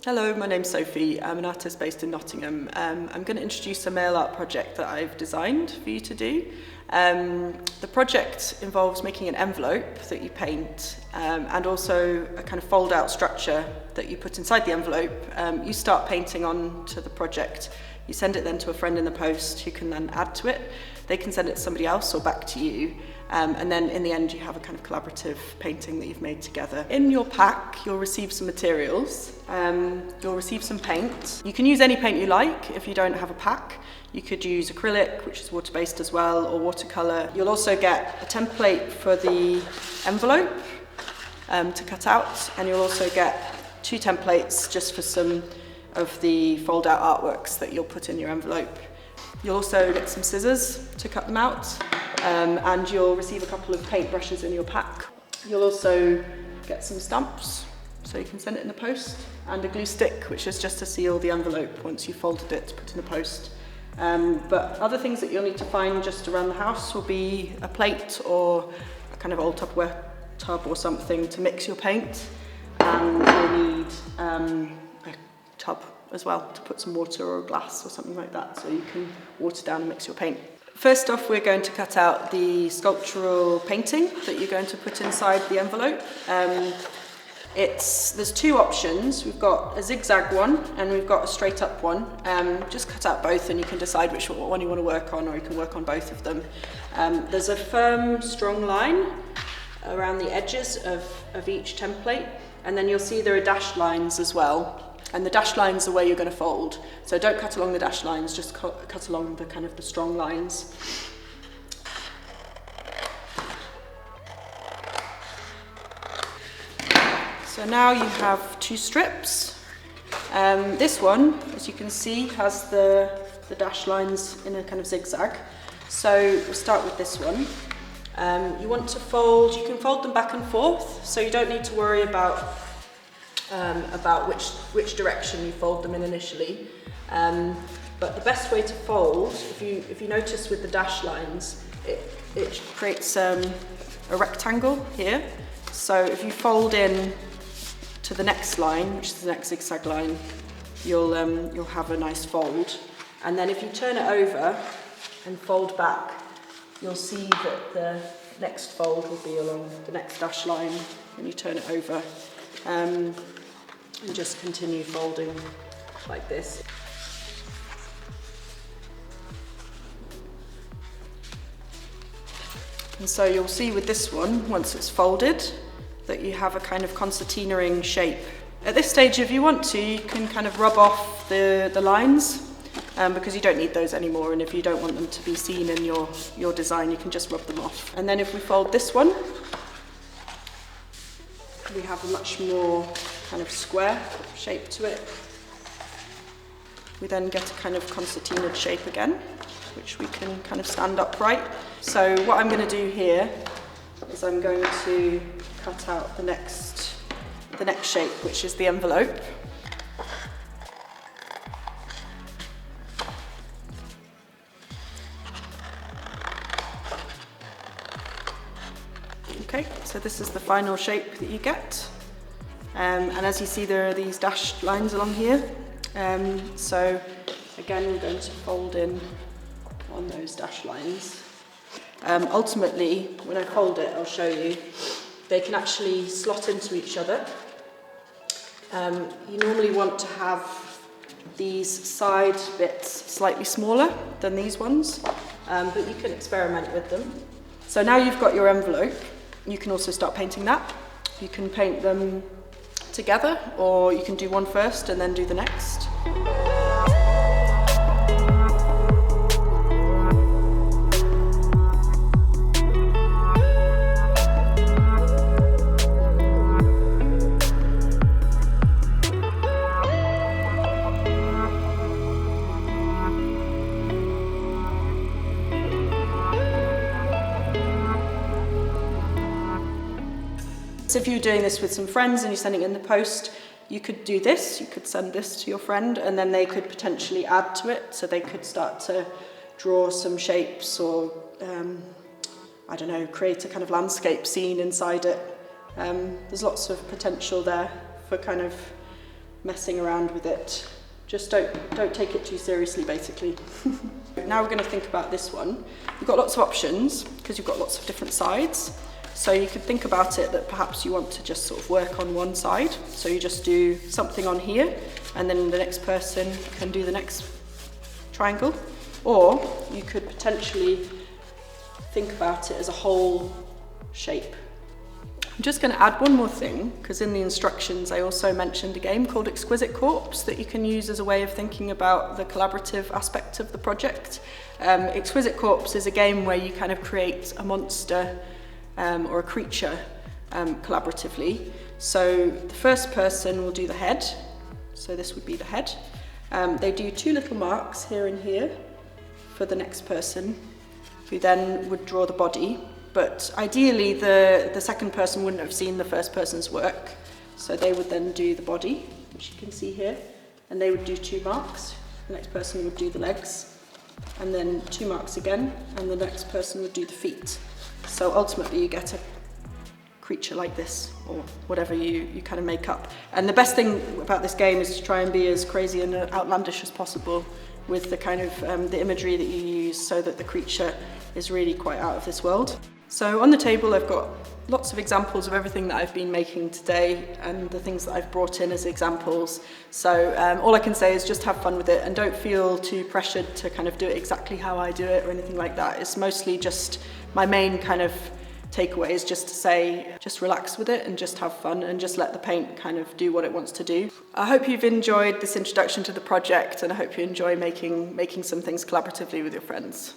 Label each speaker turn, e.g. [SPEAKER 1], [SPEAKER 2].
[SPEAKER 1] Hello, my name's Sophie. I'm an artist based in Nottingham. I'm going to introduce a mail art project that I've designed for you to do. The project involves making an envelope that you paint and also a kind of fold-out structure that you put inside the envelope. You start painting onto the project. You send it then to a friend in the post who can then add to it. They can send it to somebody else or back to you. And then in the end you have a kind of collaborative painting that you've made together. In your pack you'll receive some materials, you'll receive some paint. You can use any paint you like if you don't have a pack. You could use acrylic, which is water-based as well, or watercolour. You'll also get a template for the envelope to cut out, and you'll also get 2 templates just for some of the fold-out artworks that you'll put in your envelope. You'll also get some scissors to cut them out. And you'll receive a couple of paint brushes in your pack. You'll also get some stamps, so you can send it in the post, and a glue stick, which is just to seal the envelope once you've folded it to put in the post. But other things that you'll need to find just around the house will be a plate or a kind of old Tupperware tub or something to mix your paint, and you'll need a tub as well to put some water or glass or something like that, so you can water down and mix your paint. First off, we're going to cut out the sculptural painting that you're going to put inside the envelope. There's 2 options. We've got a zigzag one and we've got a straight up one. Just cut out both and you can decide which one you want to work on, or you can work on both of them. There's a firm, strong line around the edges of each template, and then you'll see there are dashed lines as well. And the dashed lines are where you're going to fold. So don't cut along the dashed lines, just cut along the kind of the strong lines. So now you have 2 strips. This one, as you can see, has the dashed lines in a kind of zigzag. So we'll start with this one. You want to fold, you can fold them back and forth, so you don't need to worry about which direction you fold them in initially. But the best way to fold, if you notice with the dash lines, it creates a rectangle here. So if you fold in to the next line, which is the next zigzag line, you'll have a nice fold. And then if you turn it over and fold back, you'll see that the next fold will be along the next dash line when you turn it over. And just continue folding like this. And so you'll see with this one, once it's folded, that you have a kind of concertina-ing shape. At this stage, if you want to, you can kind of rub off the lines, because you don't need those anymore, and if you don't want them to be seen in your design, you can just rub them off. And then if we fold this one, we have a much more kind of square shape to it. We then get a kind of concertina shape again, which we can kind of stand upright. So what I'm going to do here is I'm going to cut out the next shape, which is the envelope. Okay, so this is the final shape that you get. And as you see, there are these dashed lines along here. So again, we're going to fold in on those dashed lines. Ultimately, when I fold it, I'll show you, they can actually slot into each other. You normally want to have these side bits slightly smaller than these ones, but you can experiment with them. So now you've got your envelope. You can also start painting that. You can paint them together, or you can do one first and then do the next. So if you're doing this with some friends and you're sending it in the post, you could do this, you could send this to your friend, and then they could potentially add to it, so they could start to draw some shapes or, I don't know, create a kind of landscape scene inside it. There's lots of potential there for kind of messing around with it. Just don't take it too seriously, basically. Now we're going to think about this one. You've got lots of options because you've got lots of different sides. So you could think about it that perhaps you want to just sort of work on one side. So you just do something on here, and then the next person can do the next triangle. Or you could potentially think about it as a whole shape. I'm just going to add one more thing, because in the instructions I also mentioned a game called Exquisite Corpse that you can use as a way of thinking about the collaborative aspect of the project. Exquisite Corpse is a game where you kind of create a monster or a creature collaboratively. So the first person will do the head, so this would be the head. They do 2 little marks here and here for the next person, who then would draw the body. But ideally, the second person wouldn't have seen the first person's work, so they would then do the body, which you can see here, and they would do 2 marks. The next person would do the legs, and then 2 marks again, and the next person would do the feet. So ultimately, you get a creature like this, or whatever you kind of make up. And the best thing about this game is to try and be as crazy and outlandish as possible with the kind of the imagery that you use, so that the creature is really quite out of this world. So on the table I've got lots of examples of everything that I've been making today and the things that I've brought in as examples. So all I can say is just have fun with it and don't feel too pressured to kind of do it exactly how I do it or anything like that. It's mostly just my main kind of takeaway is just to say, just relax with it and just have fun and just let the paint kind of do what it wants to do. I hope you've enjoyed this introduction to the project, and I hope you enjoy making some things collaboratively with your friends.